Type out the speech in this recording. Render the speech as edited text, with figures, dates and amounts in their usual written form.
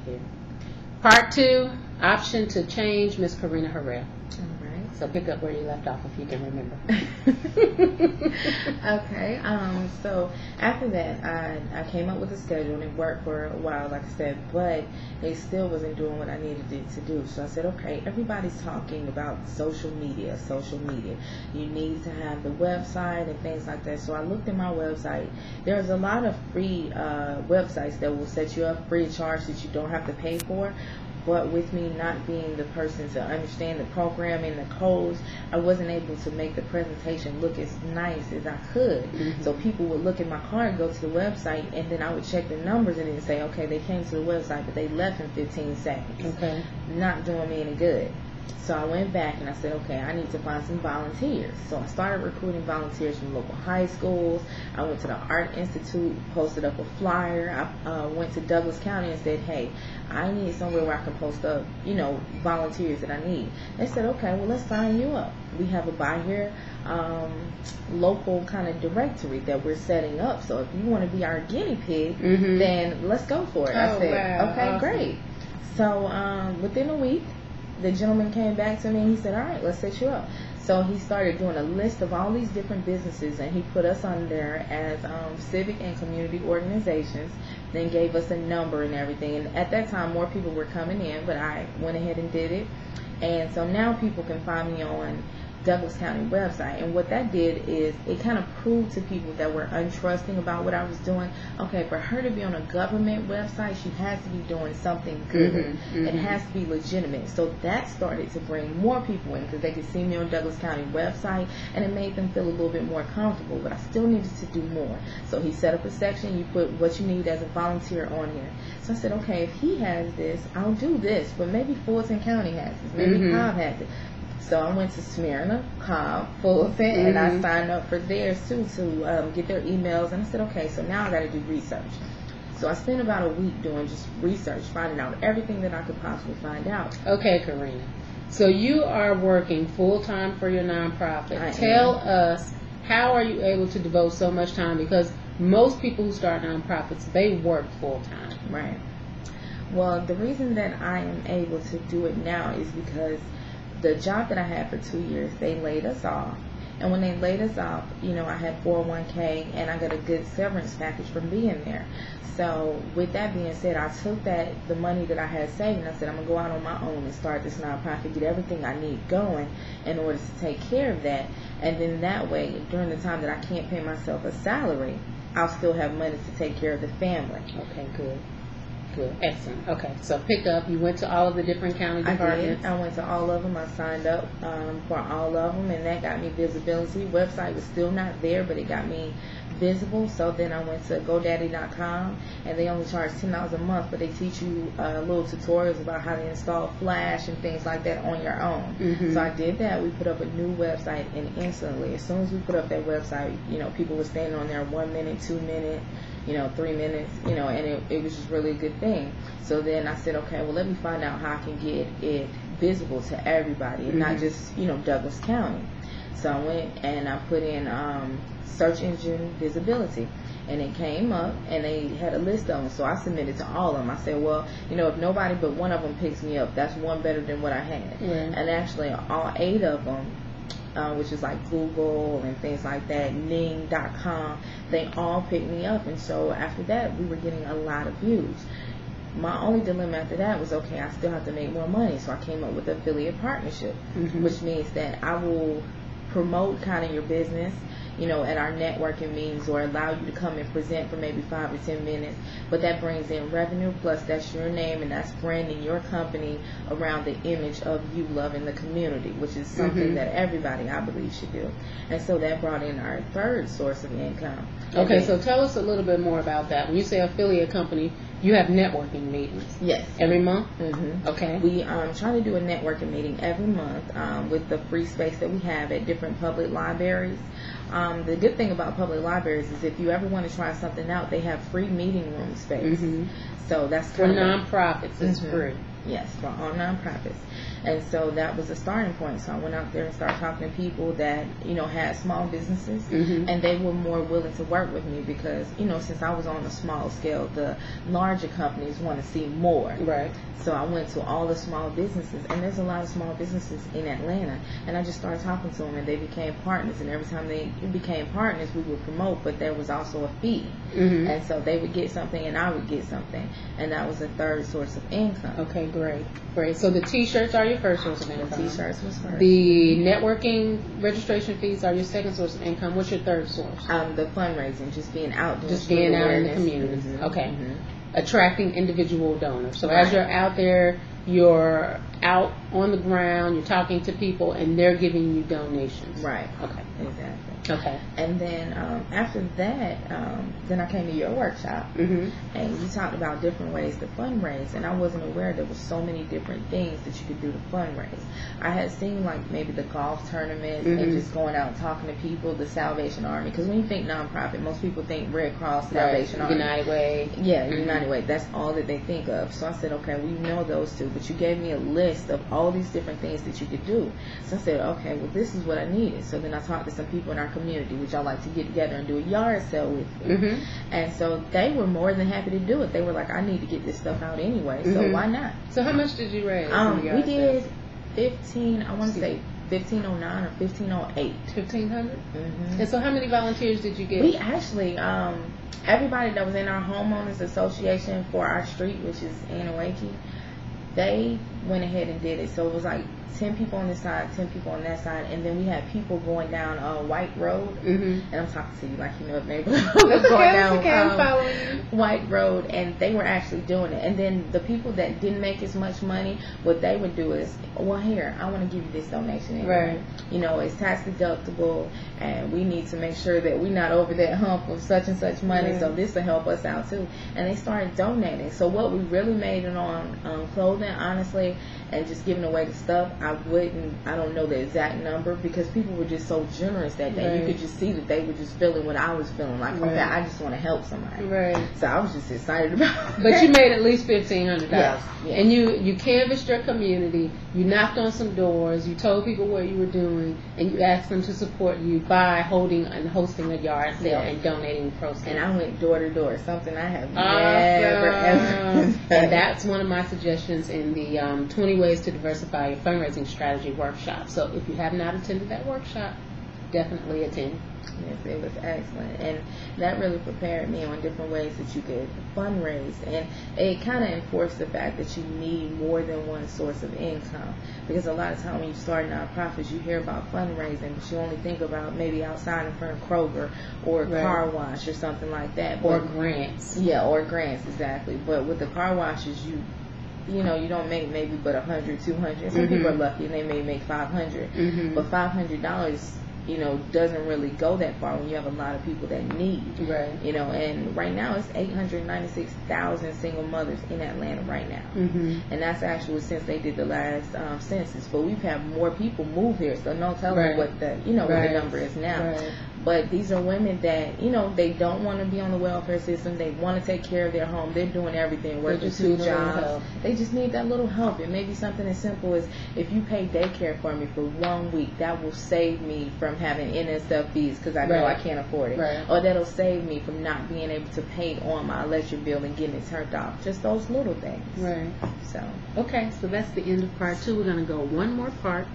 here. Part 2, option to change, Miss Karina Harrell. All right. So pick up where you left off if you can remember. Okay. So after that, I came up with a schedule and it worked for a while, like I said, but they still wasn't doing what I needed it to do. So I said, okay, everybody's talking about social media. You need to have the website and things like that. So I looked at my website. There's a lot of free websites that will set you up free of charge that you don't have to pay for. But with me not being the person to understand the programming, the codes, I wasn't able to make the presentation look as nice as I could. Mm-hmm. So people would look at my card, go to the website, and then I would check the numbers and then say, okay, they came to the website, but they left in 15 seconds. Okay. Not doing me any good. So I went back and I said, okay, I need to find some volunteers. So I started recruiting volunteers from local high schools. I went to the Art Institute, posted up a flyer. I went to Douglas County and said, hey, I need somewhere where I can post up, volunteers that I need. They said, okay, well, let's sign you up. We have a Buy Here local kind of directory that we're setting up. So if you want to be our guinea pig, Mm-hmm. then let's go for it. I said, wow. okay, Awesome. great. So within a week, the gentleman came back to me and he said, all right, let's set you up. So he started doing a list of all these different businesses and he put us on there as civic and community organizations, then gave us a number and everything. And at that time, more people were coming in, but I went ahead and did it. And so now people can find me on Douglas County website. And what that did is it kind of proved to people that were untrusting about what I was doing, okay, for her to be on a government website, she has to be doing something good. Mm-hmm. It has to be legitimate. So that started to bring more people in because they could see me on Douglas County website and it made them feel a little bit more comfortable, but I still needed to do more. So he set up a section, you put what you need as a volunteer on here. So I said, okay, if he has this, I'll do this, but maybe Fulton County has this, maybe Mm-hmm. Cobb has it. So I went to Smyrna, Cobb, Fulton, and I signed up for theirs too to get their emails. And I said, okay, so now I got to do research. So I spent about a week doing just research, finding out everything that I could possibly find out. Okay, Karina. So you are working full-time for your nonprofit. Tell us, how are you able to devote so much time? Because most people who start nonprofits, they work full-time. Right. Well, the reason that I am able to do it now is because the job that I had for 2 years, they laid us off. And when they laid us off, I had 401k and I got a good severance package from being there. So with that being said, I took the money that I had saved and I said, I'm going to go out on my own and start this nonprofit, get everything I need going in order to take care of that. And then that way, during the time that I can't pay myself a salary, I'll still have money to take care of the family. Okay, good. Good. Excellent. Okay, so pick up. You went to all of the different county departments. I went to all of them. I signed up for all of them, and that got me visibility. Website was still not there, but it got me visible. So then I went to GoDaddy.com, and they only charge $10 a month, but they teach you little tutorials about how to install Flash and things like that on your own. Mm-hmm. So I did that. We put up a new website, and instantly, as soon as we put up that website, people were standing on there 1 minute, 2 minutes. 3 minutes, and it was just really a good thing. So then I said, okay, well, let me find out how I can get it visible to everybody and not just, Douglas County. So I went and I put in search engine visibility, and it came up, and they had a list of them. So I submitted to all of them. I said, well, if nobody but one of them picks me up, that's one better than what I had. Yeah. And actually, all 8 of them, which is like Google and things like that, Ning.com, they all picked me up. And so after that, we were getting a lot of views. My only dilemma after that was, okay, I still have to make more money. So I came up with affiliate partnership, which means that I will promote kind of your business, at our networking meetings, or allow you to come and present for maybe 5 or 10 minutes. But that brings in revenue, plus that's your name and that's branding your company around the image of you loving the community, which is something that everybody, I believe, should do. And so that brought in our third source of income. Okay, so tell us a little bit more about that. When you say affiliate company, you have networking meetings. Yes. Every month? Mm-hmm. Okay. We try to do a networking meeting every month with the free space that we have at different public libraries. The good thing about public libraries is if you ever want to try something out, they have free meeting room space. So that's for kind of nonprofits. It's free. Yes, for all nonprofits. And so that was a starting point. So I went out there and started talking to people that, had small businesses, and they were more willing to work with me because, since I was on a small scale, the larger companies want to see more. Right. So I went to all the small businesses, and there's a lot of small businesses in Atlanta, and I just started talking to them, and they became partners, and every time they became partners, we would promote, but there was also a fee. And so they would get something, and I would get something, and that was a third source of income. Okay, great. So the T-shirts are your first source of income. The T-shirts was first. The networking registration fees are your second source of income. What's your third source? The fundraising, just being out. Just being out in the community. Okay. Attracting individual donors. So as you're out there, you're out on the ground, you're talking to people, and they're giving you donations. Right. Okay. Exactly. Okay. And then after that, then I came to your workshop, and you talked about different ways to fundraise, and I wasn't aware there was so many different things that you could do to fundraise. I had seen like maybe the golf tournament and just going out and talking to people, the Salvation Army, because when you think nonprofit, most people think Red Cross, Salvation Army, United Way. Yeah, United Way. That's all that they think of. So I said, okay, we know those two, but you gave me a list of all these different things that you could do. So I said, okay, well, this is what I needed. So then I talked to some people in our community, which I like to get together and do a yard sale with me. And so they were more than happy to do it. They were like, I need to get this stuff out anyway, so why not? So how much did you raise? We did 15, I want to say 1509 or 1508. 1500? And so how many volunteers did you get? We actually, everybody that was in our homeowners association for our street, which is Anawake, they went ahead and did it. So it was like 10 people on this side, 10 people on that side, and then we had people going down White Road, and I'm talking to you like you know the neighborhood. Going down White Road, and they were actually doing it. And then the people that didn't make as much money, what they would do is, well, here, I want to give you this donation. Right. It's tax deductible, and we need to make sure that we're not over that hump of such and such money, so this will help us out too. And they started donating. So what we really made it on clothing, honestly, and just giving away the stuff, I don't know the exact number because people were just so generous that day. You could just see that they were just feeling what I was feeling. Like, okay, I just want to help somebody. Right. So I was just excited about it. But you made at least $1,500. Yes. And you canvassed your community, you knocked on some doors, you told people what you were doing, and you asked them to support you by holding and hosting a yard sale and donating proceeds. And I went door to door, something I have never ever done. And that's one of my suggestions in the 20 Ways to Diversify Your Fundraising Strategy workshop. So if you have not attended that workshop, definitely attend. Yes, it was excellent, and that really prepared me on different ways that you could fundraise, and it kind of enforced the fact that you need more than one source of income, because a lot of times when you start nonprofits, you hear about fundraising, but you only think about maybe outside in front of Kroger or a car wash or something like that, or grants. Yeah, or grants, exactly. But with the car washes, you don't make maybe but 100, 200. Some people are lucky and they may make 500, but $500, doesn't really go that far when you have a lot of people that need. Right. And right now it's 896,000 single mothers in Atlanta right now, and that's actually since they did the last census. But we've had more people move here, so no telling what the what the number is now. Right. But these are women that, they don't want to be on the welfare system. They want to take care of their home. They're doing everything, working 2 jobs. They just need that little help. It may be something as simple as, if you pay daycare for me for 1 week, that will save me from having NSF fees because I know I can't afford it. Right. Or that'll save me from not being able to pay on my electric bill and getting it turned off. Just those little things. Right. So. Okay, so that's the end of part 2. We're going to go one more part.